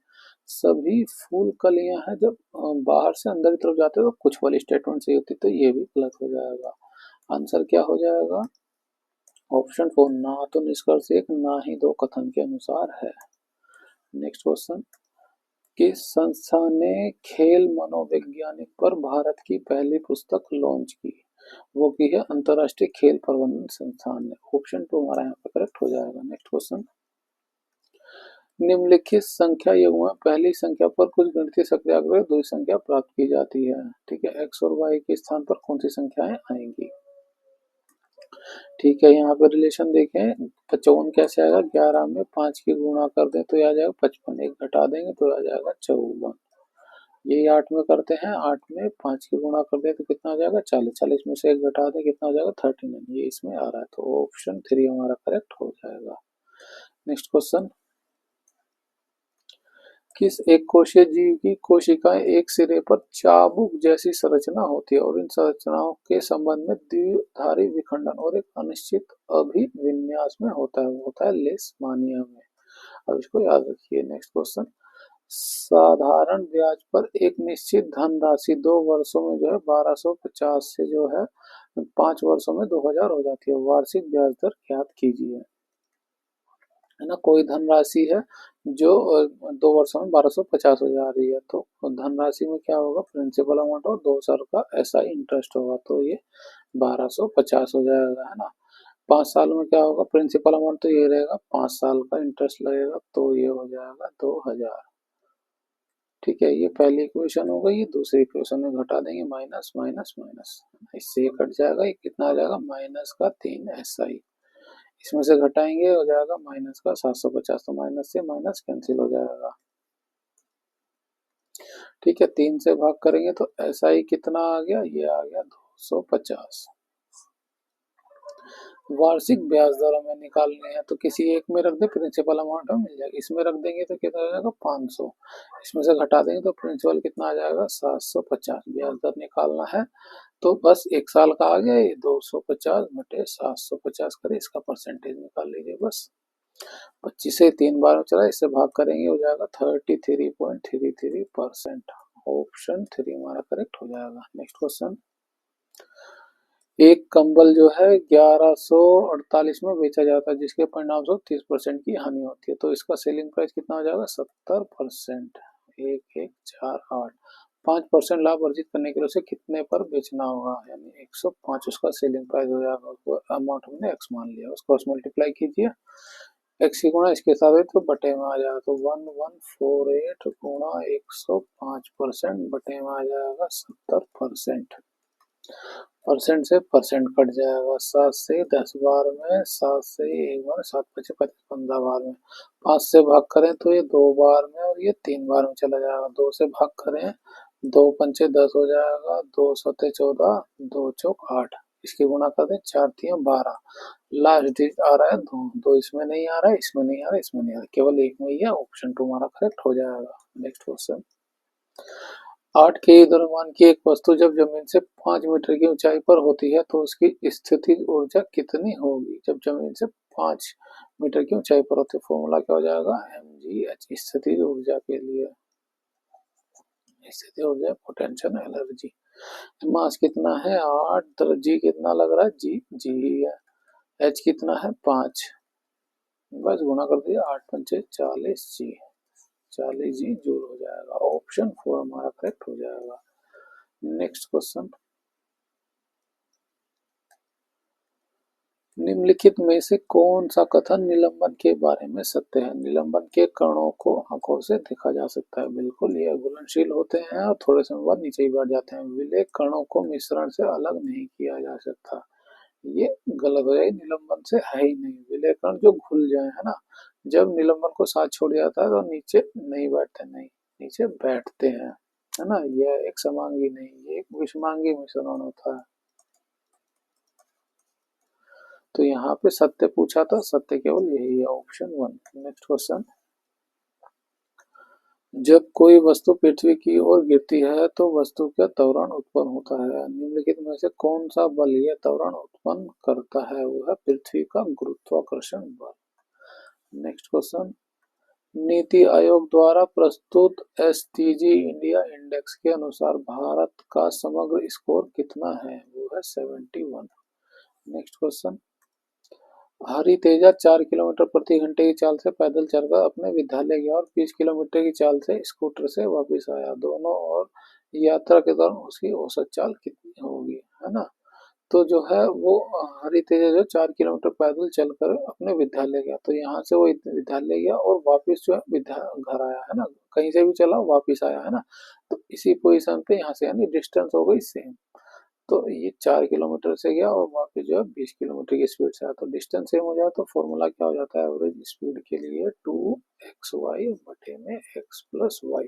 सभी फूल कलियां हैं, जब बाहर से अंदर की तरफ जाते हैं तो कुछ वाली स्टेटमेंट सही होती, तो ये भी गलत हो जाएगा। आंसर क्या हो जाएगा, ऑप्शन 4, ना तो निष्कर्ष एक ना ही दो कथन के अनुसार है। नेक्स्ट क्वेश्चन, किस संस्था ने खेल मनोवैज्ञानिक पर भारत की पहली पुस्तक लॉन्च की, वो की है अंतरराष्ट्रीय खेल प्रबंधन संस्थान ने। ऑप्शन 2 हमारा यहाँ पे करेक्ट हो जाएगा। नेक्स्ट क्वेश्चन, निम्नलिखित संख्या युग्म में पहली संख्या पर कुछ गणितीय सत्याग्रह दूसरी संख्या प्राप्त की जाती है, ठीक है, एक्स और वाई के स्थान पर कौन सी संख्याएं आएंगी। ठीक है, यहाँ पे रिलेशन देखें, 55 कैसे आएगा, 11 में 5 की गुणा कर दें तो आ जाएगा 55, एक घटा देंगे तो आ जाएगा 54। यही 8 में करते हैं, 8 में 5 की गुणा कर दें तो कितना आ जाएगा 40, 40 में से एक घटा दें कितना हो जाएगा 39, ये इसमें आ रहा है, तो ऑप्शन 3 हमारा करेक्ट हो जाएगा। नेक्स्ट क्वेश्चन, किस एक कोशीय जीव की कोशिकाएं एक सिरे पर चाबुक जैसी संरचना होती है और इन संरचनाओं के संबंध में द्विधारी विखंडन और एक अनिश्चित अभिविन्यास में होता है, वो होता है लेशमानिया में। अब इसको याद रखिए। नेक्स्ट क्वेश्चन, साधारण ब्याज पर एक निश्चित धनराशि 2 वर्षों में जो है 1250 से जो है 5 वर्षों में 2000 हो जाती है, वार्षिक ब्याज दर ज्ञात कीजिए। है ना, कोई धनराशि है जो 2 वर्षों में 1250 हो जा रही है, तो धनराशि में क्या होगा, प्रिंसिपल अमाउंट और 2 साल का ऐसा इंटरेस्ट होगा, तो ये 1250 हो जाएगा। है ना, 5 साल में क्या होगा, प्रिंसिपल अमाउंट तो ये रहेगा, 5 साल का इंटरेस्ट लगेगा, तो ये हो जाएगा 2000। ठीक है, ये पहली इक्वेशन हो गई, ये दूसरी इक्वेशन में घटा देंगे, माइनस माइनस माइनस, इससे ये कट जाएगा, ये कितना आ जाएगा -3 SI, इसमें से घटाएंगे हो जाएगा माइनस का 750, तो माइनस से माइनस कैंसिल हो जाएगा। ठीक है, 3 से भाग करेंगे तो SI कितना आ गया, ये आ गया 250। वार्षिक ब्याज दर हमें निकालने हैं, तो किसी एक में रख दे, प्रिंसिपल अमाउंट हमें मिल जाएगा, इसमें रख देंगे तो कितना हो जाएगा 500, इसमें से घटा देंगे तो प्रिंसिपल कितना आ जाएगा 750, ब्याज दर निकालना है तो बस 1 साल का आ गया, ये 250 बटे 750 करें, इसका परसेंटेज निकाल लीजिए बस। 25 से 3 बार में चला, इससे भाग करेंगे हो जाएगा 33.33%। ऑप्शन 3 हमारा करेक्ट हो जाएगा। नेक्स्ट क्वेश्चन, एक कंबल जो है 1148 में बेचा जाता है जिसके परिणाम स्वरूप 30% की हानि होती है, तो इसका सेलिंग प्राइस कितना हो जाएगा 70%। 1148, 5% लाभ अर्जित करने के लिए उसे कितने पर बेचना होगा, यानी 105 उसका सेलिंग प्राइस हो जाएगा, उसको अमाउंट हमने एक्स मान लिया, उसको मल्टीप्लाई कीजिए, एक्स की गुणा इसके साथ है तो बटे में आ जाएगा, तो 1148 गुणा 105% बटे में आ जाएगा 70%। परसेंट से परसेंट कट जाएगा, 7 से 10 बार में, 7 से 1 बार, 7 पचे 15 बार में, 5 से भाग करें तो ये 2 बार में और ये 3 बार में चला जाएगा, 2 से भाग करें 2 पंचे 10 हो जाएगा, 2 सते 14, 2 चौक 8, इसकी गुणा कर दें 4 तियां 12, लास्ट डिजिट आ रहा है 2, 2 इसमें नहीं आ रहा है, इसमें नहीं आ रहा है, इसमें नहीं आ रहा है, केवल एक में ही है, ऑप्शन 2 हमारा करेक्ट हो जाएगा। नेक्स्ट क्वेश्चन, 8 के द्रव्यमान की एक वस्तु जब जमीन से 5 मीटर की ऊंचाई पर होती है तो उसकी स्थितिज ऊर्जा कितनी होगी, जब जमीन से 5 मीटर की ऊंचाई पर होती है, फॉर्मूला क्या हो जाएगा mgh, स्थितिज ऊर्जा के लिए, स्थितिज ऊर्जा पोटेंशियल एनर्जी। मास कितना है 8, जी कितना लग रहा है, जी ही है, एच कितना है 5, बस गुणा कर दिया, 8 पंचे 40 जी, 40 जी जूल हो जाएगा, ऑप्शन 4 हमारा करेक्ट हो जाएगा। नेक्स्ट क्वेश्चन, निम्नलिखित में से कौन सा कथन निलंबन के बारे में सत्य है, निलंबन के कणों को आंखों से देखा जा सकता है, बिल्कुल, ये घुलनशील होते हैं और थोड़े समय बाद नीचे ही बैठ जाते हैं, विलेय कणों को मिश्रण से अलग नहीं किया जा सकता, ये गलत हो जाएगी, निलंबन से है ही नहीं, विलेय कण जो घुल जाए, है ना, जब निलंबन को साथ छोड़ जाता है तो नीचे नहीं बैठते, नहीं नीचे बैठते हैं, है ना, यह एक समांगी नहीं, ये एक विषमांगी मिश्रण होता है। तो यहाँ पे सत्य पूछा था, सत्य केवल यही है, ऑप्शन 1। नेक्स्ट क्वेश्चन, जब कोई वस्तु पृथ्वी की ओर गिरती है तो वस्तु का त्वरण उत्पन्न होता है। निम्नलिखित में से कौन सा बल यह त्वरण उत्पन्न करता है? वो है पृथ्वी का गुरुत्वाकर्षण बल। नेक्स्ट क्वेश्चन, नीति आयोग द्वारा प्रस्तुत एसडीजी इंडिया इंडेक्स के अनुसार भारत का समग्र स्कोर कितना है? वो है 71। नेक्स्ट क्वेश्चन, हरी तेजा 4 किलोमीटर प्रति घंटे की चाल से पैदल चलकर अपने विद्यालय गया और 20 किलोमीटर की चाल से स्कूटर से वापस आया। दोनों और यात्रा के दौरान उसकी औसत चाल कितनी होगी, है ना? तो जो है वो हरी तेजा जो 4 किलोमीटर पैदल चलकर अपने विद्यालय गया, तो यहाँ से वो विद्यालय गया और वापस जो है विद्या घर आया, है ना? कहीं से भी चला वापस आया, है ना? तो इसी पोजीशन पे यहाँ से यानी डिस्टेंस हो गई सेम। तो ये 4 किलोमीटर से गया और वापस जो है 20 किलोमीटर की स्पीड से आया, तो डिस्टेंस सेम हो जाए तो फॉर्मूला क्या हो जाता है एवरेज स्पीड के लिए? 2xy बटे में x प्लस वाई।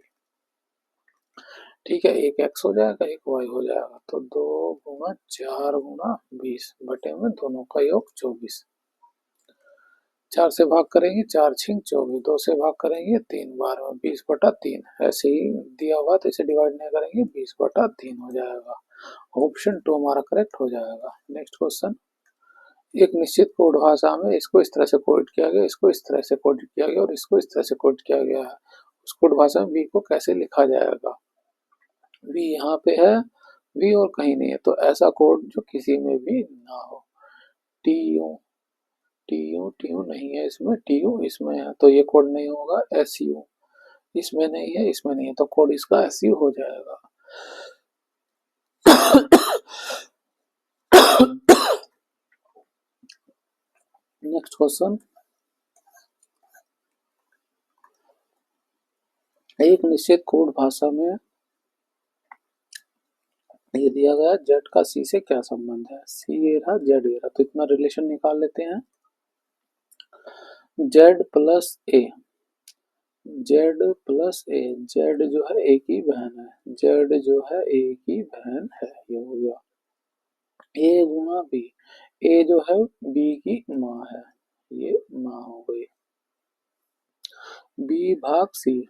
ठीक है, एक x हो जाएगा, एक y हो जाएगा, तो 2 गुना 4 गुना 20 बटे में दोनों का योग 24। 4 से भाग करेंगे 4 छिंग 24, 2 से भाग करेंगे 3 बार में 20 बटा 3। ऐसे ही दिया हुआ तो इसे डिवाइड नहीं करेंगे, 20 बटा 3 हो जाएगा। ऑप्शन 2 हमारा करेक्ट हो जाएगा। नेक्स्ट क्वेश्चन, एक निश्चित कोड भाषा में इसको इस तरह से कोड किया गया, इसको इस तरह से कोड किया गया और इसको इस तरह से कोड किया गया है। उस कोड भाषा में v को कैसे लिखा जाएगा? v यहाँ पे है, v और कहीं नहीं है, तो ऐसा कोड जो किसी में भी ना हो। टी यू टी यू नहीं है इसमें, टी यू इसमें है, तो ये कोड नहीं होगा। एस यू इसमें नहीं है, इसमें नहीं है, तो कोड इसका एस यू हो जाएगा। नेक्स्ट क्वेश्चन, एक निश्चित कोड भाषा में ये दिया गया जेड का सी से क्या संबंध है? सी ये रहा, जेड ये रहा, तो इतना रिलेशन निकाल लेते हैं। जेड प्लस ए, जेड प्लस ए, जेड जो है ए की बहन है, जेड जो है ए की बहन है, ये हो गया। ए गुना बी, ए जो है बी की माँ है, ये माँ हो गई। बी भाग सी,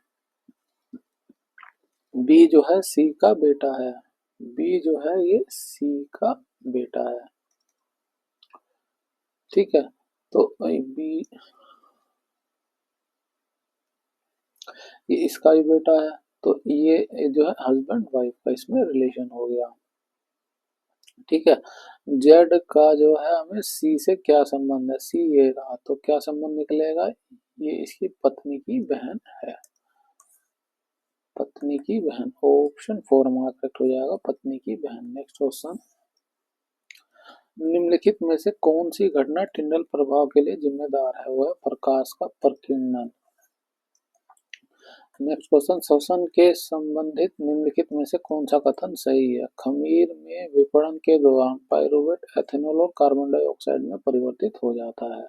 बी जो है सी का बेटा है, बी जो है ये सी का बेटा है, ठीक है। तो बी ये इसका ही बेटा है, तो ये जो है हस्बैंड वाइफ का इसमें रिलेशन हो गया, ठीक है। जेड का जो है हमें सी से क्या संबंध है? सी ये रहा, तो क्या संबंध निकलेगा? ये इसकी पत्नी की बहन है, पत्नी की बहन। ऑप्शन 4 हमारा करेक्ट हो जाएगा, पत्नी की बहन। नेक्स्ट क्वेश्चन, निम्नलिखित में से कौन सी घटना टिंडल प्रभाव के लिए जिम्मेदार है? वह प्रकाश का प्रकीर्णन। नेक्स्ट क्वेश्चन, श्वसन के संबंधित निम्नलिखित में से कौन सा कथन सही है? खमीर में विपणन के दौरान पाइरूवेट एथेनॉल और कार्बन डाइऑक्साइड में परिवर्तित हो जाता है,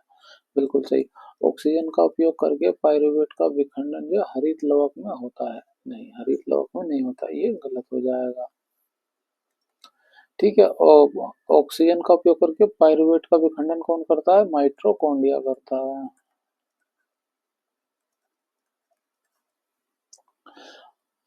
बिल्कुल सही। ऑक्सीजन का उपयोग करके पाइरूवेट का विखंडन जो हरित लवक में होता है, नहीं हरित लवक में नहीं होता, ये गलत हो जाएगा, ठीक है। और ऑक्सीजन का उपयोग करके पाइरूवेट का विखंडन कौन करता है? माइटोकॉन्ड्रिया करता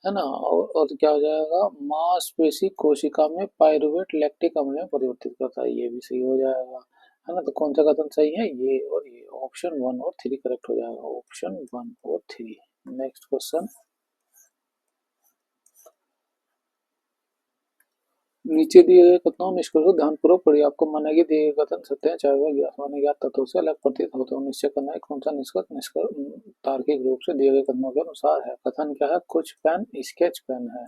है ना? और क्या हो जाएगा? मांसपेशी कोशिका में पाइरूवेट लैक्टिक अम्ल में परिवर्तित करता है, ये भी सही हो जाएगा, है ना? तो कौन सा कथन सही है? ये और ये, ऑप्शन 1 और 3 करेक्ट हो जाएगा, ऑप्शन 1 और 3। नेक्स्ट क्वेश्चन, नीचे दिए गए कथनों निष्कर्ष को ध्यानपूर्वक पढ़िए। आपको माना कि दिए गए कथन सत्य है, चाहे वह ज्ञात माने ज्ञात तत्वों से अलग प्रतीत होते हो। निश्चय करना है कौन सा निष्कर्ष निष्कर्ष तार्किक रूप से दिए गए कथनों के अनुसार है। कथन क्या है? कुछ पेन स्केच पेन है,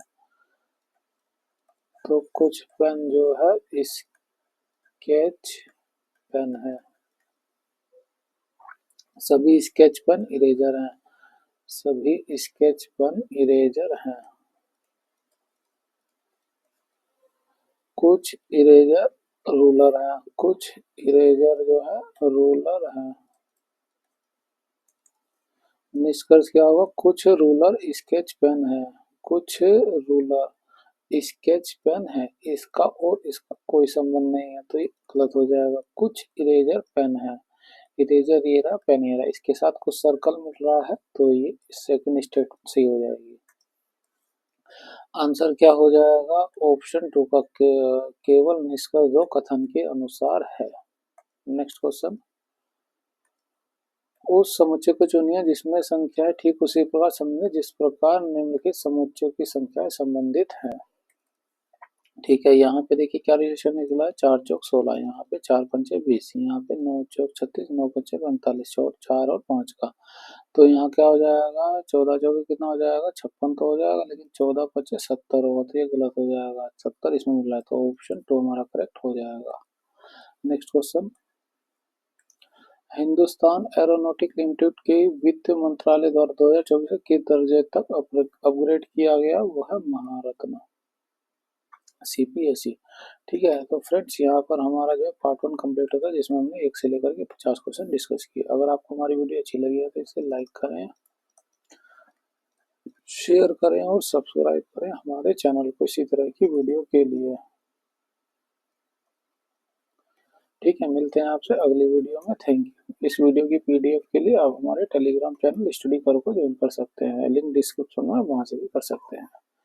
तो कुछ पेन जो है स्केच पेन है, सभी स्केच पेन इरेजर हैं, सभी स्केच पेन इरेजर हैं। कुछ इरेजर रूलर है, कुछ इरेजर जो है रूलर है। निष्कर्ष क्या होगा? कुछ रूलर स्केच पेन है, कुछ रूलर स्केच पेन है, इसका और इसका कोई संबंध नहीं है, तो ये गलत हो जाएगा। कुछ इरेजर पेन है, इरेजर ये रहा, पेन ये रहा, इसके साथ कुछ सर्कल मिल रहा है, तो ये सेकंड स्टेटमेंट सही हो जाएगी। आंसर क्या हो जाएगा? ऑप्शन 2 का केवल निष्कर्ष दो कथन के अनुसार है। नेक्स्ट क्वेश्चन, उस समुच्चय को चुनिए जिसमें संख्याएं ठीक उसी प्रकार संबंधित जिस प्रकार निम्नलिखित समुच्चयों की संख्याएं संबंधित हैं। ठीक है, यहाँ पे देखिए क्या रिलेशन निकला है, 4 चौक 16, यहाँ पे 4 पंचे 20, यहाँ पे 9 चौक 36, 9 पंचे 45, 4 और 5 का, तो यहाँ क्या हो जाएगा, 14 चौके कितना हो जाएगा, 56 तो हो जाएगा, लेकिन 14 पच्चे 70 होगा, तो ये गलत हो जाएगा, 70 इसमें मिल रहा है, तो ऑप्शन 2 हमारा करेक्ट हो जाएगा। Next question, Hindustan aeronautic limited के वित्त मंत्रालय द्वारा 2024 किस दर्जे तक अपग्रेड किया गया, वो है महारत्न सीपीएसई। ठीक है, तो फ्रेंड्स यहाँ पर हमारा जो है पार्ट 1 कंप्लीट होता है, जिसमें हमने 1 से लेकर के 50 क्वेश्चन डिस्कस किए। अगर आपको हमारी वीडियो अच्छी लगी है तो इसे लाइक करें, शेयर करें और सब्सक्राइब करें हमारे चैनल को इसी तरह की वीडियो के लिए। ठीक है, मिलते हैं आपसे अगली वीडियो में। Thank you. इस वीडियो की पीडीएफ के लिए आप हमारे टेलीग्राम चैनल स्टडी करो को ज्वाइन कर सकते हैं, लिंक डिस्क्रिप्शन में, वहां से भी कर सकते हैं।